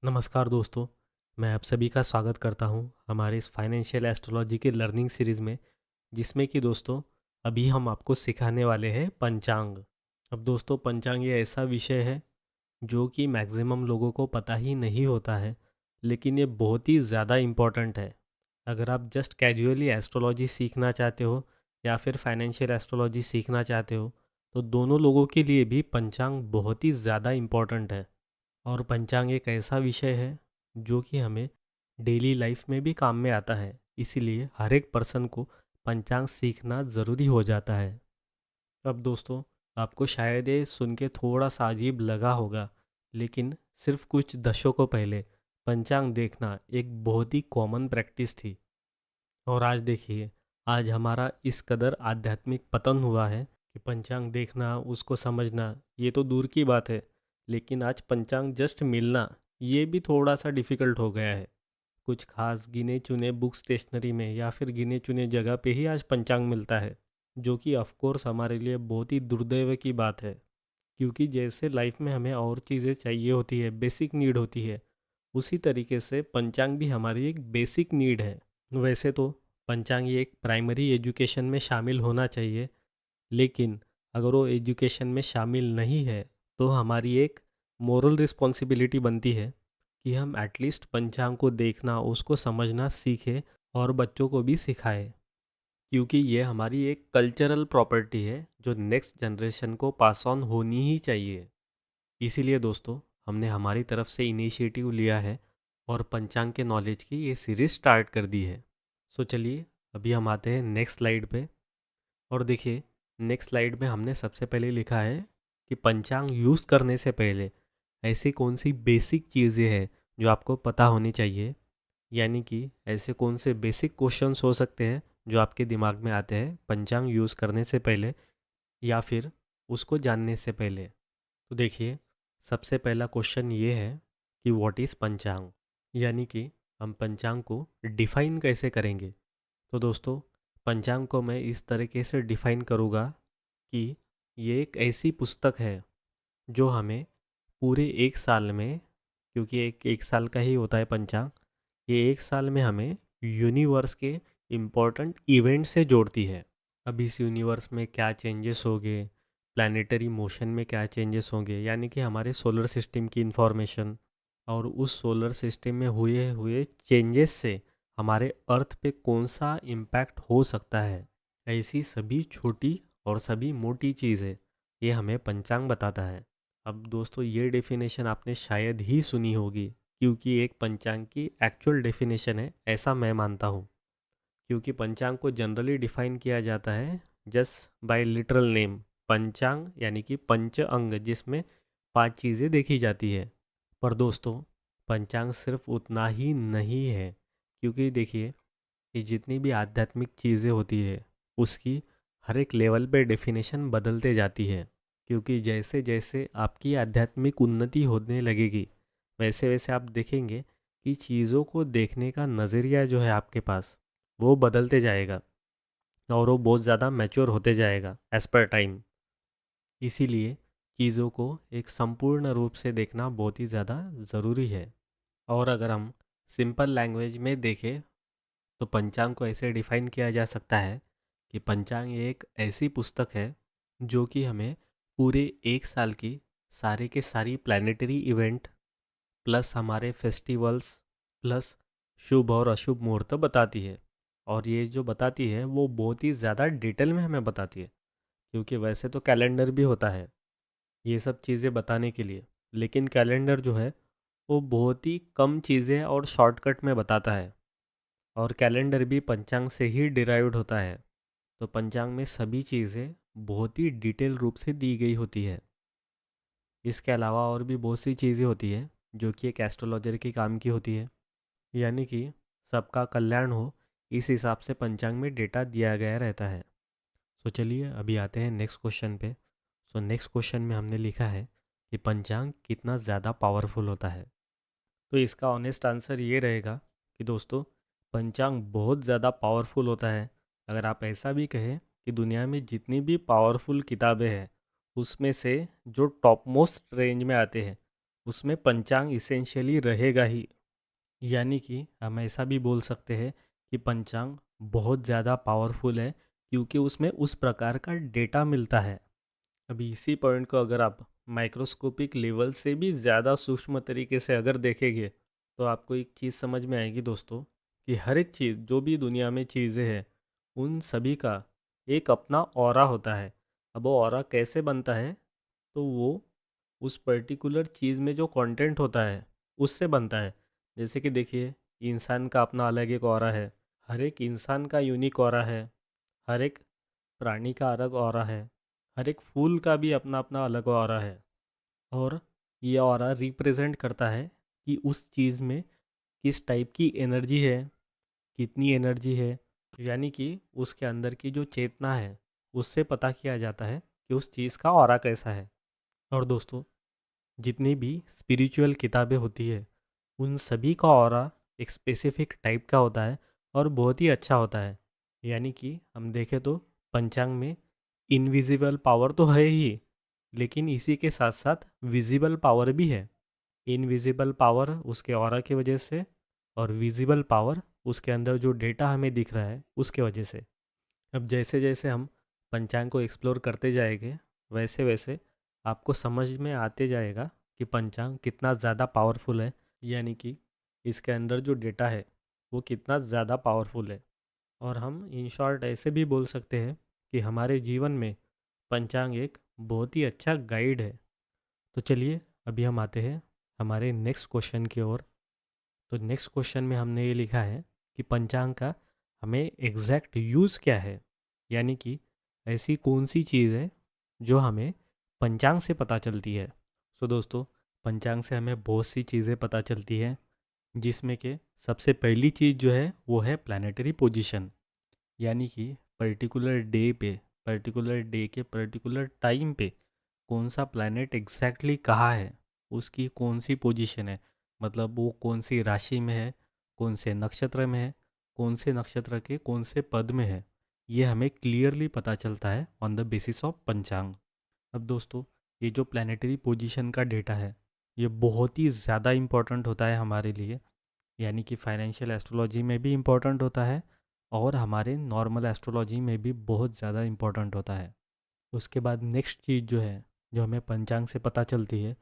नमस्कार दोस्तों, मैं आप सभी का स्वागत करता हूं हमारे इस फाइनेंशियल एस्ट्रोलॉजी की लर्निंग सीरीज़ में, जिसमें कि दोस्तों अभी हम आपको सिखाने वाले हैं पंचांग। अब दोस्तों पंचांग ये ऐसा विषय है जो कि मैक्सिमम लोगों को पता ही नहीं होता है, लेकिन ये बहुत ही ज़्यादा इम्पोर्टेंट है। अगर आप जस्ट कैजुअली एस्ट्रोलॉजी सीखना चाहते हो या फिर फाइनेंशियल एस्ट्रोलॉजी सीखना चाहते हो, तो दोनों लोगों के लिए भी पंचांग बहुत ही ज़्यादा इम्पोर्टेंट है। और पंचांग एक ऐसा विषय है जो कि हमें डेली लाइफ में भी काम में आता है, इसीलिए हर एक पर्सन को पंचांग सीखना ज़रूरी हो जाता है। अब दोस्तों, आपको शायद ये सुन के थोड़ा सा अजीब लगा होगा, लेकिन सिर्फ कुछ दशकों पहले पंचांग देखना एक बहुत ही कॉमन प्रैक्टिस थी। और आज देखिए, आज हमारा इस कदर आध्यात्मिक पतन हुआ है कि पंचांग देखना, उसको समझना, ये तो दूर की बात है। लेकिन आज पंचांग जस्ट मिलना, ये भी थोड़ा सा डिफ़िकल्ट हो गया है। कुछ खास गिने चुने बुक स्टेशनरी में या फिर गिने चुने जगह पे ही आज पंचांग मिलता है, जो कि ऑफ कोर्स हमारे लिए बहुत ही दुर्दैव की बात है। क्योंकि जैसे लाइफ में हमें और चीज़ें चाहिए होती है, बेसिक नीड होती है, उसी तरीके से पंचांग भी हमारी एक बेसिक नीड है। वैसे तो पंचांग ये एक प्राइमरी एजुकेशन में शामिल होना चाहिए, लेकिन अगर वो एजुकेशन में शामिल नहीं है, तो हमारी एक मोरल रिस्पॉन्सिबिलिटी बनती है कि हम एटलीस्ट पंचांग को देखना, उसको समझना सीखें और बच्चों को भी सिखाएं। क्योंकि ये हमारी एक कल्चरल प्रॉपर्टी है जो नेक्स्ट जनरेशन को पास ऑन होनी ही चाहिए। इसीलिए दोस्तों, हमने हमारी तरफ से इनिशिएटिव लिया है और पंचांग के नॉलेज की ये सीरीज स्टार्ट कर दी है। सो चलिए, अभी हम आते हैं नेक्स्ट स्लाइड पे। और देखिए, नेक्स्ट स्लाइड में हमने सबसे पहले लिखा है कि पंचांग यूज़ करने से पहले ऐसी कौन सी बेसिक चीज़ें हैं जो आपको पता होनी चाहिए। यानी कि ऐसे कौन से बेसिक क्वेश्चंस हो सकते हैं जो आपके दिमाग में आते हैं पंचांग यूज़ करने से पहले या फिर उसको जानने से पहले। तो देखिए, सबसे पहला क्वेश्चन ये है कि व्हाट इज़ पंचांग, यानी कि हम पंचांग को डिफाइन कैसे करेंगे। तो दोस्तों, पंचांग को मैं इस तरीके से डिफाइन करूँगा कि ये एक ऐसी पुस्तक है जो हमें पूरे एक साल में, क्योंकि एक एक साल का ही होता है पंचांग, ये एक साल में हमें यूनिवर्स के इम्पोर्टेंट इवेंट से जोड़ती है। अब इस यूनिवर्स में क्या चेंजेस होंगे, प्लानिटरी मोशन में क्या चेंजेस होंगे, यानी कि हमारे सोलर सिस्टम की इंफॉर्मेशन, और उस सोलर सिस्टम में हुए हुए चेंजेस से हमारे अर्थ पे कौन सा इम्पैक्ट हो सकता है, ऐसी सभी छोटी और सभी मोटी चीज़ें ये हमें पंचांग बताता है। अब दोस्तों, ये डेफिनेशन आपने शायद ही सुनी होगी, क्योंकि एक पंचांग की एक्चुअल डेफिनेशन है, ऐसा मैं मानता हूँ। क्योंकि पंचांग को जनरली डिफाइन किया जाता है जस्ट बाय लिटरल नेम पंचांग, यानी कि पंच अंग, जिसमें पांच चीज़ें देखी जाती है। पर दोस्तों, पंचांग सिर्फ उतना ही नहीं है। क्योंकि देखिए, ये जितनी भी आध्यात्मिक चीज़ें होती है, उसकी हर एक लेवल पे डेफिनेशन बदलते जाती है। क्योंकि जैसे जैसे आपकी आध्यात्मिक उन्नति होने लगेगी, वैसे वैसे आप देखेंगे कि चीज़ों को देखने का नज़रिया जो है आपके पास, वो बदलते जाएगा और वो बहुत ज़्यादा मैच्योर होते जाएगा एज पर टाइम। इसीलिए चीज़ों को एक संपूर्ण रूप से देखना बहुत ही ज़्यादा ज़रूरी है। और अगर हम सिंपल लैंग्वेज में देखें, तो पंचांग को ऐसे डिफाइन किया जा सकता है कि पंचांग एक ऐसी पुस्तक है जो कि हमें पूरे एक साल की सारे के सारी प्लानिटरी इवेंट प्लस हमारे फेस्टिवल्स प्लस शुभ और अशुभ मुहूर्त बताती है। और ये जो बताती है वो बहुत ही ज़्यादा डिटेल में हमें बताती है। क्योंकि वैसे तो कैलेंडर भी होता है ये सब चीज़ें बताने के लिए, लेकिन कैलेंडर जो है वो बहुत ही कम चीज़ें और शॉर्टकट में बताता है। और कैलेंडर भी पंचांग से ही डिराइव्ड होता है। तो पंचांग में सभी चीज़ें बहुत ही डिटेल रूप से दी गई होती है। इसके अलावा और भी बहुत सी चीज़ें होती है जो कि एक एस्ट्रोलॉजर की काम की होती है, यानी कि सबका कल्याण हो, इस हिसाब से पंचांग में डेटा दिया गया रहता है। सो चलिए, अभी आते हैं नेक्स्ट क्वेश्चन पे। सो नेक्स्ट क्वेश्चन में हमने लिखा है कि पंचांग कितना ज़्यादा पावरफुल होता है। तो इसका ऑनेस्ट आंसर ये रहेगा कि दोस्तों, पंचांग बहुत ज़्यादा पावरफुल होता है। अगर आप ऐसा भी कहें कि दुनिया में जितनी भी पावरफुल किताबें हैं, उसमें से जो टॉप मोस्ट रेंज में आते हैं उसमें पंचांग इसेंशियली रहेगा ही। यानी कि हम ऐसा भी बोल सकते हैं कि पंचांग बहुत ज़्यादा पावरफुल है, क्योंकि उसमें उस प्रकार का डेटा मिलता है। अभी इसी पॉइंट को अगर आप माइक्रोस्कोपिक लेवल से भी ज़्यादा सूक्ष्म तरीके से अगर देखेंगे, तो आपको एक चीज़ समझ में आएगी दोस्तों, कि हर एक चीज़ जो भी दुनिया में चीज़ें हैं, उन सभी का एक अपना ऑरा होता है। अब वो ऑरा कैसे बनता है, तो वो उस पर्टिकुलर चीज़ में जो कंटेंट होता है उससे बनता है। जैसे कि देखिए, इंसान का अपना अलग एक ऑरा है, हर एक इंसान का यूनिक ऑरा है, हर एक प्राणी का अलग ऑरा है, हर एक फूल का भी अपना अपना अलग ऑरा है। और ये ऑरा रिप्रेजेंट करता है कि उस चीज़ में किस टाइप की एनर्जी है, कितनी एनर्जी है। यानी कि उसके अंदर की जो चेतना है, उससे पता किया जाता है कि उस चीज़ का ऑरा कैसा है। और दोस्तों, जितनी भी स्पिरिचुअल किताबें होती है, उन सभी का ऑरा एक स्पेसिफिक टाइप का होता है और बहुत ही अच्छा होता है। यानी कि हम देखें तो पंचांग में इनविजिबल पावर तो है ही, लेकिन इसी के साथ साथ विजिबल पावर भी है। इनविजिबल पावर उसके ऑरा की वजह से, और विजिबल पावर उसके अंदर जो डेटा हमें दिख रहा है उसके वजह से। अब जैसे जैसे हम पंचांग को एक्सप्लोर करते जाएंगे, वैसे वैसे आपको समझ में आते जाएगा कि पंचांग कितना ज़्यादा पावरफुल है। यानी कि इसके अंदर जो डेटा है वो कितना ज़्यादा पावरफुल है। और हम इन शॉर्ट ऐसे भी बोल सकते हैं कि हमारे जीवन में पंचांग एक बहुत ही अच्छा गाइड है। तो चलिए, अभी हम आते हैं हमारे नेक्स्ट क्वेश्चन की ओर। तो नेक्स्ट क्वेश्चन में हमने ये लिखा है कि पंचांग का हमें एग्जैक्ट यूज़ क्या है। यानी कि ऐसी कौन सी चीज़ है जो हमें पंचांग से पता चलती है। सो दोस्तों, पंचांग से हमें बहुत सी चीज़ें पता चलती हैं, जिसमें कि सबसे पहली चीज़ जो है वो है प्लानिटरी पोजीशन। यानी कि पर्टिकुलर डे के पर्टिकुलर टाइम पे कौन सा प्लैनेट एग्जैक्टली कहाँ है, उसकी कौन सी पोजीशन है, मतलब वो कौन सी राशि में है, कौन से नक्षत्र में है, कौन से नक्षत्र के कौन से पद में है। ये हमें क्लियरली पता चलता है ऑन द बेसिस ऑफ पंचांग। अब दोस्तों, ये जो प्लानिटरी पोजीशन का डेटा है, ये बहुत ही ज़्यादा इम्पोर्टेंट होता है हमारे लिए। यानी कि फाइनेंशियल एस्ट्रोलॉजी में भी इम्पोर्टेंट होता है, और हमारे नॉर्मल एस्ट्रोलॉजी में भी बहुत ज़्यादा इम्पोर्टेंट होता है। उसके बाद नेक्स्ट चीज़ जो है, जो हमें पंचांग से पता चलती है,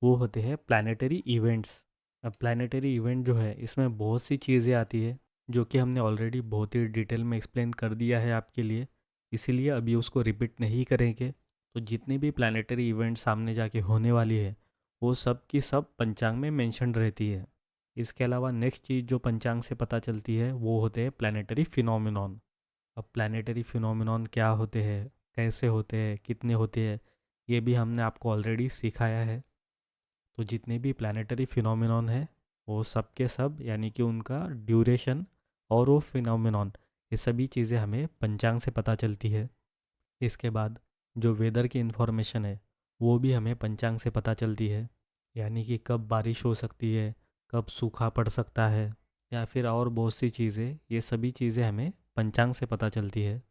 वो होते हैं प्लानिटरी इवेंट्स। अब प्लानिटरी इवेंट जो है, इसमें बहुत सी चीज़ें आती है जो कि हमने ऑलरेडी बहुत ही डिटेल में एक्सप्लेन कर दिया है आपके लिए, इसीलिए अभी उसको रिपीट नहीं करेंगे। तो जितनी भी प्लानिटरी इवेंट सामने जाके होने वाली है, वो सब की सब पंचांग में मेंशन रहती है। इसके अलावा नेक्स्ट चीज़ जो पंचांग से पता चलती है वो होते हैं प्लानिटरी फिनोमिनॉन। अब प्लानिटरी फिनोमिनॉन क्या होते हैं, कैसे होते हैं, कितने होते हैं, ये भी हमने आपको ऑलरेडी सिखाया है। तो जितने भी प्लानिटरी फिनोमिनॉन है, वो सब के सब, यानी कि उनका ड्यूरेशन और वो फिनोमिनॉन, ये सभी चीज़ें हमें पंचांग से पता चलती है। इसके बाद जो वेदर की इन्फॉर्मेशन है, वो भी हमें पंचांग से पता चलती है। यानी कि कब बारिश हो सकती है, कब सूखा पड़ सकता है, या फिर और बहुत सी चीज़ें, ये सभी चीज़ें हमें पंचांग से पता चलती है,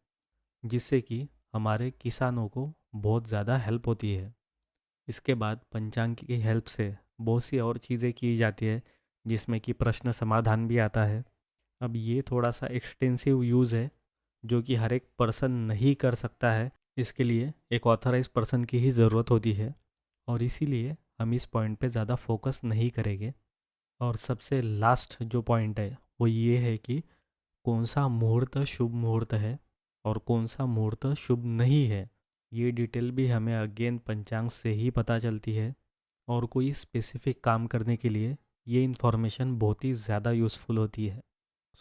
जिससे कि हमारे किसानों को बहुत ज़्यादा हेल्प होती है। इसके बाद पंचांग की हेल्प से बहुत सी और चीज़ें की जाती है, जिसमें कि प्रश्न समाधान भी आता है। अब ये थोड़ा सा एक्सटेंसिव यूज़ है, जो कि हर एक पर्सन नहीं कर सकता है। इसके लिए एक ऑथराइज पर्सन की ही ज़रूरत होती है, और इसीलिए हम इस पॉइंट पे ज़्यादा फोकस नहीं करेंगे। और सबसे लास्ट जो पॉइंट है वो ये है कि कौन सा मुहूर्त शुभ मुहूर्त है और कौन सा मुहूर्त शुभ नहीं है। ये डिटेल भी हमें अगेन पंचांग से ही पता चलती है, और कोई स्पेसिफिक काम करने के लिए ये इन्फॉर्मेशन बहुत ही ज़्यादा यूज़फुल होती है।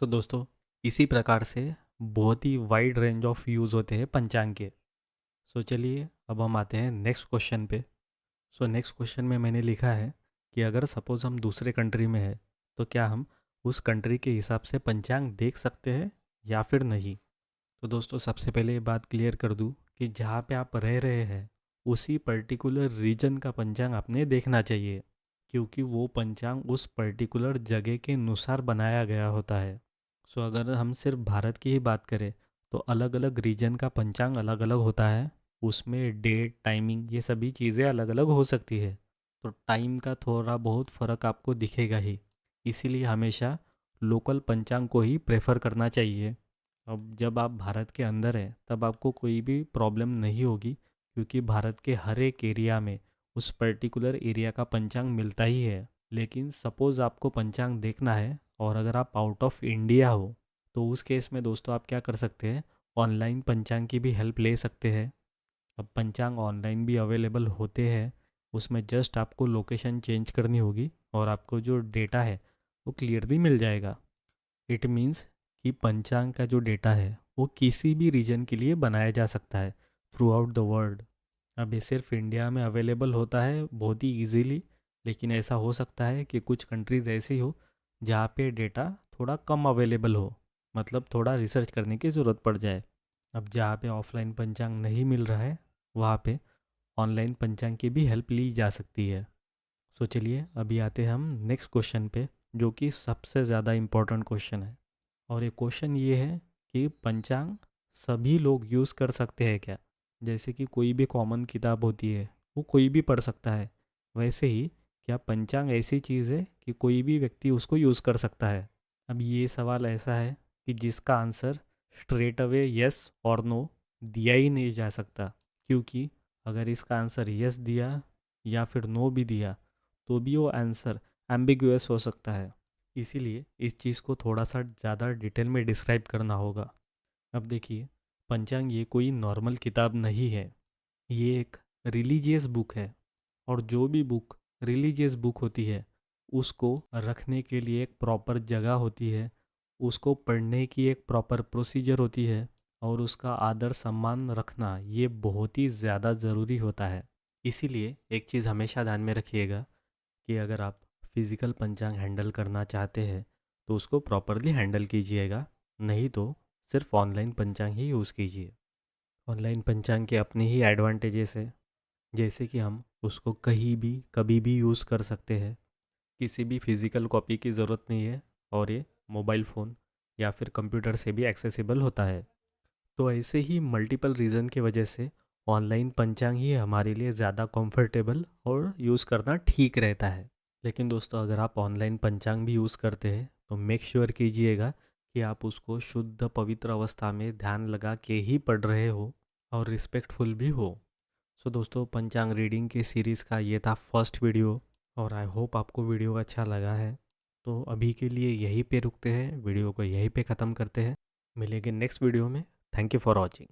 सो दोस्तों, इसी प्रकार से बहुत ही वाइड रेंज ऑफ यूज़ होते हैं पंचांग के। सो चलिए, अब हम आते हैं नेक्स्ट क्वेश्चन पे। सो नेक्स्ट क्वेश्चन में मैंने लिखा है कि अगर सपोज़ हम दूसरे कंट्री में है, तो क्या हम उस कंट्री के हिसाब से पंचांग देख सकते हैं या फिर नहीं। तो दोस्तों, सबसे पहले ये बात क्लियर कर दूँ कि जहाँ पे आप रह रहे हैं, उसी पर्टिकुलर रीजन का पंचांग आपने देखना चाहिए, क्योंकि वो पंचांग उस पर्टिकुलर जगह के अनुसार बनाया गया होता है। सो अगर हम सिर्फ भारत की ही बात करें, तो अलग अलग रीजन का पंचांग अलग अलग होता है। उसमें डेट, टाइमिंग, ये सभी चीज़ें अलग अलग हो सकती है। तो टाइम का थोड़ा बहुत फ़र्क आपको दिखेगा ही। इसीलिए हमेशा लोकल पंचांग को ही प्रेफर करना चाहिए। अब जब आप भारत के अंदर हैं तब आपको कोई भी प्रॉब्लम नहीं होगी, क्योंकि भारत के हर एक एरिया में उस पर्टिकुलर एरिया का पंचांग मिलता ही है। लेकिन सपोज़ आपको पंचांग देखना है और अगर आप आउट ऑफ इंडिया हो, तो उस केस में दोस्तों आप क्या कर सकते हैं, ऑनलाइन पंचांग की भी हेल्प ले सकते हैं। अब पंचांग ऑनलाइन भी अवेलेबल होते हैं, उसमें जस्ट आपको लोकेशन चेंज करनी होगी और आपको जो डेटा है वो क्लियरली मिल जाएगा। इट मीन्स कि पंचांग का जो डेटा है वो किसी भी रीजन के लिए बनाया जा सकता है थ्रू आउट द वर्ल्ड। अब ये सिर्फ इंडिया में अवेलेबल होता है बहुत ही इजीली, लेकिन ऐसा हो सकता है कि कुछ कंट्रीज़ ऐसी हो जहाँ पे डेटा थोड़ा कम अवेलेबल हो, मतलब थोड़ा रिसर्च करने की ज़रूरत पड़ जाए। अब जहाँ पे ऑफलाइन पंचांग नहीं मिल रहा है वहाँ पे ऑनलाइन पंचांग की भी हेल्प ली जा सकती है। सो चलिए अभी आते हैं हम नेक्स्ट क्वेश्चन पे, जो कि सबसे ज़्यादा इम्पोर्टेंट क्वेश्चन है। और ये क्वेश्चन ये है कि पंचांग सभी लोग यूज़ कर सकते हैं क्या? जैसे कि कोई भी कॉमन किताब होती है वो कोई भी पढ़ सकता है, वैसे ही क्या पंचांग ऐसी चीज़ है कि कोई भी व्यक्ति उसको यूज़ कर सकता है? अब ये सवाल ऐसा है कि जिसका आंसर स्ट्रेट अवे यस और नो दिया ही नहीं जा सकता, क्योंकि अगर इसका आंसर यस दिया या फिर नो भी दिया तो भी वो आंसर एम्बिगुअस हो सकता है। इसीलिए इस चीज़ को थोड़ा सा ज़्यादा डिटेल में डिस्क्राइब करना होगा। अब देखिए, पंचांग ये कोई नॉर्मल किताब नहीं है, ये एक रिलीजियस बुक है। और जो भी बुक रिलीजियस बुक होती है उसको रखने के लिए एक प्रॉपर जगह होती है, उसको पढ़ने की एक प्रॉपर प्रोसीजर होती है, और उसका आदर सम्मान रखना ये बहुत ही ज़्यादा ज़रूरी होता है। इसीलिए एक चीज़ हमेशा ध्यान में रखिएगा कि अगर आप फिज़िकल पंचांग हैंडल करना चाहते हैं तो उसको प्रॉपरली हैंडल कीजिएगा, नहीं तो सिर्फ ऑनलाइन पंचांग ही यूज़ कीजिए। ऑनलाइन पंचांग के अपने ही एडवांटेजेस है, जैसे कि हम उसको कहीं भी कभी भी यूज़ कर सकते हैं, किसी भी फिज़िकल कॉपी की ज़रूरत नहीं है, और ये मोबाइल फ़ोन या फिर कंप्यूटर से भी एक्सेसिबल होता है। तो ऐसे ही मल्टीपल रीज़न की वजह से ऑनलाइन पंचांग ही हमारे लिए ज़्यादा कंफर्टेबल और यूज़ करना ठीक रहता है। लेकिन दोस्तों, अगर आप ऑनलाइन पंचांग भी यूज़ करते हैं तो मेक श्योर कीजिएगा कि आप उसको शुद्ध पवित्र अवस्था में ध्यान लगा के ही पढ़ रहे हो और रिस्पेक्टफुल भी हो। सो दोस्तों, पंचांग रीडिंग की सीरीज़ का ये था फर्स्ट वीडियो, और आई होप आपको वीडियो अच्छा लगा है। तो अभी के लिए यहीं पे रुकते हैं, वीडियो को यहीं पे ख़त्म करते हैं। मिलेंगे नेक्स्ट वीडियो में। Thank you for watching.